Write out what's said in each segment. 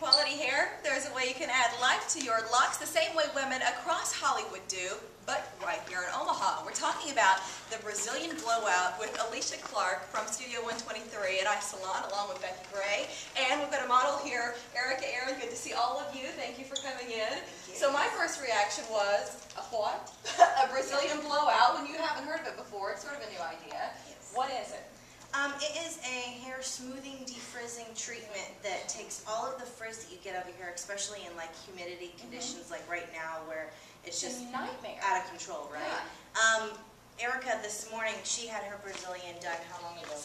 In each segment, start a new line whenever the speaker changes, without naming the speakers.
quality hair, there's a way you can add life to your locks the same way women across Hollywood do, but right here in Omaha. We're talking about the Brazilian Blowout with Alicia Clark from Studio 123 at iSalon, along with Becky Gray. And we've got a model here, Erica Aaron. Good to see all of you. Thank you for coming in. So my first reaction was, a what? A Brazilian Blowout, when you haven't heard of it before. It's sort of a new idea.
Yes.
What is it?
It is a hair smoothing, defrizzing treatment that takes all of the frizz that you get out of your hair, especially in like humidity conditions like right now where it's just
a nightmare.
Out of control, right?
Yeah.
Erica this morning, she had her Brazilian done how long ago?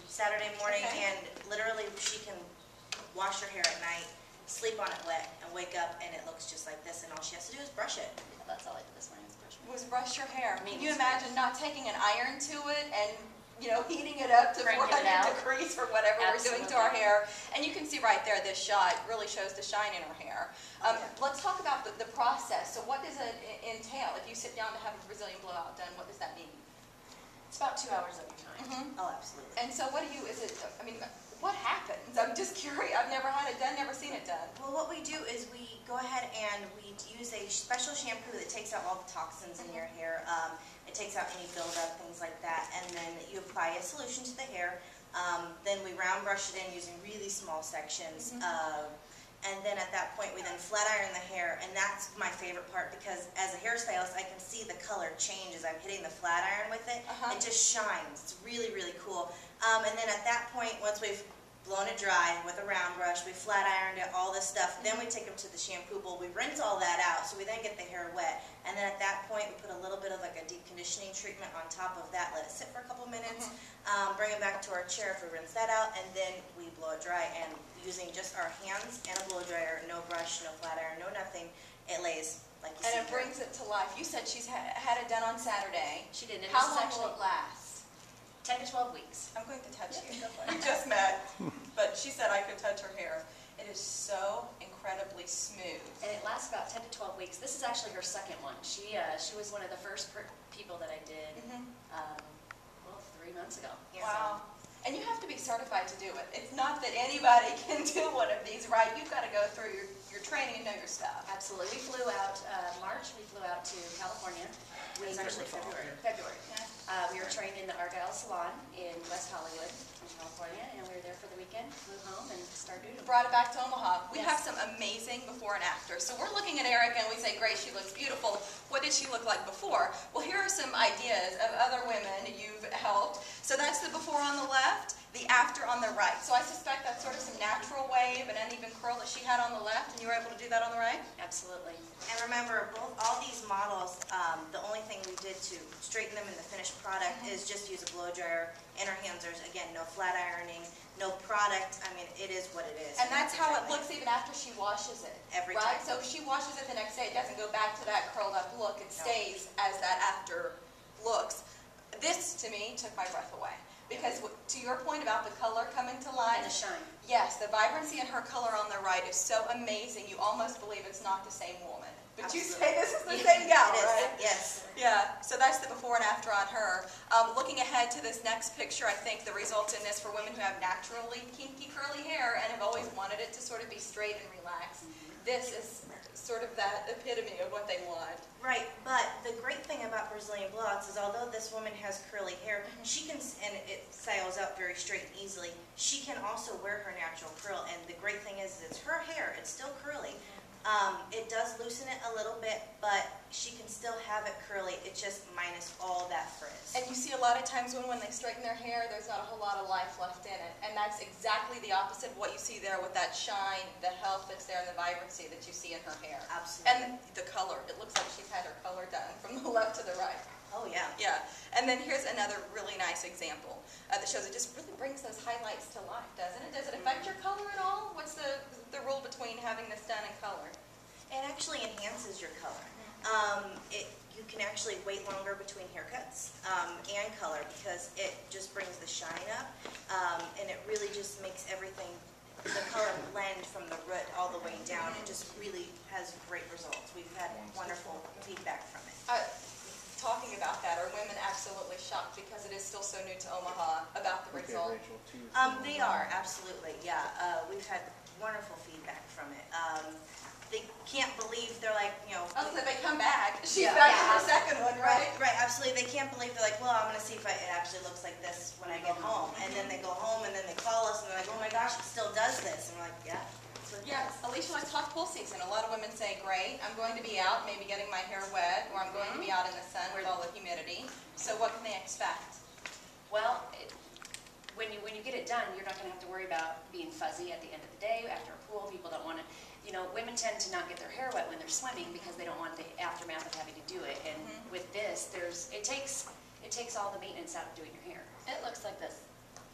Saturday morning,
Okay.
and literally she can wash her hair at night, sleep on it wet, and wake up and it looks just like this, and all she has to do is brush it.
Yeah, that's all I did this morning was brush my hair.
Was brush your hair. Can you
Maintenance
imagine not taking an iron to it and heating it up to
Cranking
400
it out.
degrees or whatever we're doing to our
Absolutely.
hair? And you can see right there, this shot really shows the shine in her hair. Let's talk about the process. So what does it entail? If you sit down to have a Brazilian blowout done, what does that mean?
It's about 2 hours of your time.
Oh, absolutely.
And so what what happens? I'm just curious. I've never had it done, never seen it done.
Well, what we do is we go ahead and we use a special shampoo that takes out all the toxins in your hair. It takes out any buildup, things like that, and then you apply a solution to the hair. Then we round brush it in using really small sections. And then at that point, we then flat iron the hair, and that's my favorite part because as a hairstylist, I can see the color change as I'm hitting the flat iron with it. It just shines. It's really, really cool. And then at that point, once we've blown it dry with a round brush, we flat ironed it, all this stuff, then we take them to the shampoo bowl, we rinse all that out, so we then get the hair wet, and then at that point we put a little bit of like a deep conditioning treatment on top of that, let it sit for a couple minutes, bring it back to our chair if we rinse that out, and then we blow it dry, and using just our hands and a blow dryer, no brush, no flat iron, no nothing, it lays like you see.
And it brings it to life. You said she's had it done on Saturday.
She did. And
How
this is
long
actually
will it last?
10 to 12 weeks.
I'm going to touch you. We just met, but she said I could touch her hair. It is so incredibly smooth.
And it lasts about 10 to 12 weeks. This is actually her second one. She was one of the first people that I did, 3 months ago.
Yeah.
Wow. And you have to be certified to do it. It's not that anybody can do one of these, right? You've got to go through your training and know your stuff.
Absolutely. We flew out March. We flew out to California. It was actually February.
Yeah.
We were trained in the Argyle Salon in West Hollywood, in California, and we were there for the weekend. Flew home and started doing it.
Brought it back to Omaha. We
Yes.
have some amazing before and after. So we're looking at Erica and we say, great, she looks beautiful. What did she look like before? Well, here are some ideas of other women you've helped. So that's the before on the left, the after on the right. So I suspect that's sort of some natural wave and uneven curl that she had on the left, and you were able to do that on the right?
Absolutely.
And remember, all these models, the only thing we did to straighten them in the finished product is just use a blow dryer. In our hands, there's, again, no flat ironing, no product. I mean, it is what it is.
And that's how it looks even after she washes it.
Every
right?
time.
So if she washes it the next day, it doesn't go back to that curled up look. It stays as that after looks. This, to me, took my breath away. Because to your point about the color coming to life.
And the shine.
Yes, the vibrancy in her color on the right is so amazing. You almost believe it's not the same woman. But
Absolutely.
you say this is the same gal,
It is,
right?
yes.
Yeah, so that's the before and after on her. Looking ahead to this next picture, I think the result in this for women who have naturally kinky curly hair and have always wanted it to sort of be straight and relaxed. This is sort of that epitome of what they want.
Right, but the great thing about Brazilian blowouts is although this woman has curly hair, she can, and it styles out very straight and easily, she can also wear her natural curl, and the great thing is it's her hair, it's still curly. It does loosen it a little bit, but she can still have it curly, it's just minus all that frizz.
And you see a lot of times when they straighten their hair, there's not a whole lot of life left in it. And that's exactly the opposite of what you see there with that shine, the health that's there, and the vibrancy that you see in her hair.
Absolutely.
And the color. It looks like she's had her color done from the left to the right.
Oh, yeah.
Yeah. And then here's another really nice example that shows it just really brings those highlights to life, doesn't it? Does it affect your color at all? What's the rule between having this done in color?
It actually enhances your color. You can actually wait longer between haircuts and color because it just brings the shine up, and it really just makes everything, the color blend from the root all the way down. It just really has great results. We've had wonderful feedback from it.
Talking about that, are women absolutely shocked because it is still so new to Omaha about the result?
They are, absolutely, yeah. We've had wonderful feedback from can't believe they're like, you know.
Oh, so they come back. She's
Yeah.
back
Yeah.
for the second one, right?
Right, absolutely. They can't believe, they're like, well, I'm going to see if it actually looks like this when I get home. And then they go home and then they call us and they're like, oh my gosh, it still does this. And we're like, yeah.
Yes, Alicia, let's talk pool season. A lot of women say, great, I'm going to be out, maybe getting my hair wet, or I'm going to be out in the sun with all the humidity. So what can they expect?
Well, when you get it done, you're not going to have to worry about being fuzzy at the end of the day. After a pool, people don't want to, you know, women tend to not get their hair wet when they're swimming because they don't want the aftermath of having to do it. And with this, it takes all the maintenance out of doing your hair. It looks like this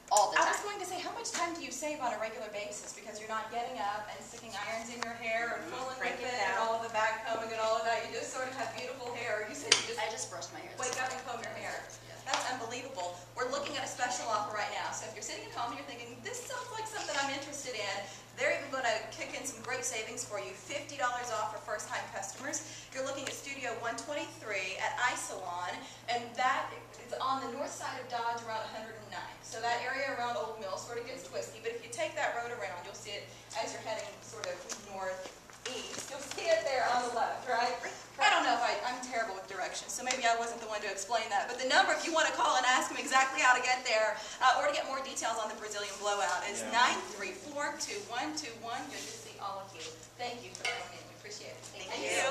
all the
I
time.
was going to say, how much time do you save on a regular basis? Because you're not getting up and sticking irons in your hair and fooling with it and all of the back combing and all of that. You just sort of have beautiful hair. You said you just
I just brushed my hair.
wake up and comb your hair. That's unbelievable. We're looking at a special offer right now. So if you're sitting at home and you're thinking, this sounds like something I'm interested in, they're even going to kick in some great savings for you. $50 off for first-time customers. You're looking at Studio 123 at iSalon, and that is on the north side of Dodge around 109. So that area around Old Mill sort of gets twisty, but if you take that road around, you'll see it as you're heading sort of northeast. You'll see it there on the left, right? I don't know if I'm terrible with directions, so maybe I wasn't the one to explain that. But the number, if you want to call and ask them exactly how to get there, or to get more details on the Brazilian Blowout, is 934-2121. Good to see all of you. Thank you for coming in. We appreciate it.
Thank you.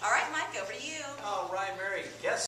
All right, Mike, over to you.
All right, Mary. Guess